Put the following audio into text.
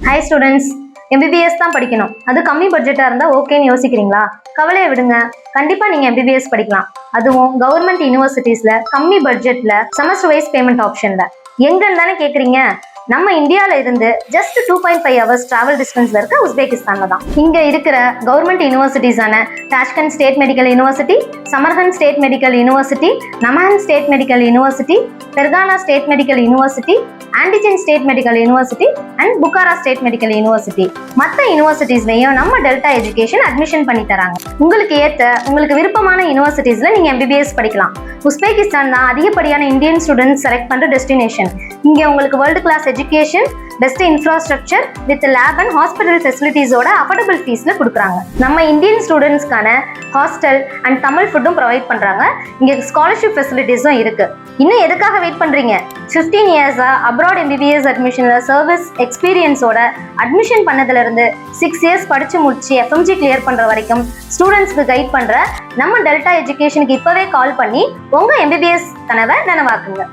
Hi students, MBBS தான் படிக்கணும். அது கம்மி பட்ஜெட்டா இருந்தா ஓகேன்னு யோசிக்கிறீங்களா? கவலையை விடுங்க. கண்டிப்பா நீங்க MBBS படிக்கலாம். அதுவும் கவர்மெண்ட் யூனிவர்சிட்டிஸ்ல கம்மி பட்ஜெட்ல செமஸ்டர் வைஸ் பேமெண்ட் ஆப்ஷன்ல. எங்கன்னு தானே கேக்குறீங்க? நம்ம இந்தியால இருந்து ஜஸ்ட் 2.5 hours டிராவல் டிஸ்டன்ஸ்ல இருக்க உஸ்பெகிஸ்தான்ல தான். இங்க இருக்கிற கவர்மெண்ட் யூனிவர்சிட்டிஸான Tashkent state medical university, Samarkand state medical university, நமான் state medical university, Fergana state medical university, Andijan state medical university and Bukhara state medical university மற்ற யூனிவர்சிட்டிஸ்லயும் நம்ம டெல்டா எஜுகேஷன் அட்மிஷன் பண்ணி தராங்க. உங்களுக்கு ஏத்த உங்களுக்கு விருப்பமான யூனிவர்சிட்டிஸ்ல நீங்க MBBS படிக்கலாம். உஸ்பெகிஸ்தான் தான் அதிகப்படியான இந்தியன் ஸ்டூடெண்ட்ஸ் செலக்ட் பண்ற டெஸ்டினேஷன். இங்க உங்களுக்கு world class education, best infrastructure with lab and hospital ஃபெசிலிட்டிஸோட அஃபோர்டபுள் ஃபீஸ்ல கொடுக்குறாங்க. நம்ம இந்தியன் ஸ்டூடெண்ட்ஸ்க்கான ஹாஸ்டல் அண்ட் தமிழ் ஃபுட்டும் ப்ரொவைட் பண்றாங்க. இங்க ஸ்காலர்ஷிப் ஃபெசிலிட்டிஸும் இருக்கு. இன்னும் எதுக்காக வெயிட் பண்றீங்க? 15 இயர்ஸா அப்ராட் MBBS அட்மிஷன்ல சர்வீஸ் எக்ஸ்பீரியன்ஸோட அட்மிஷன் பண்ணதுல இருந்து 6 இயர்ஸ் படிச்சு முடிச்சு FMG கிளியர் பண்ற வரைக்கும் ஸ்டூடெண்ட்ஸ்க்கு கைட் பண்ற நம்ம டெல்டா எஜுகேஷனுக்கு இப்பவே கால் பண்ணி உங்க MBBS கனவை நனவாக்குங்க.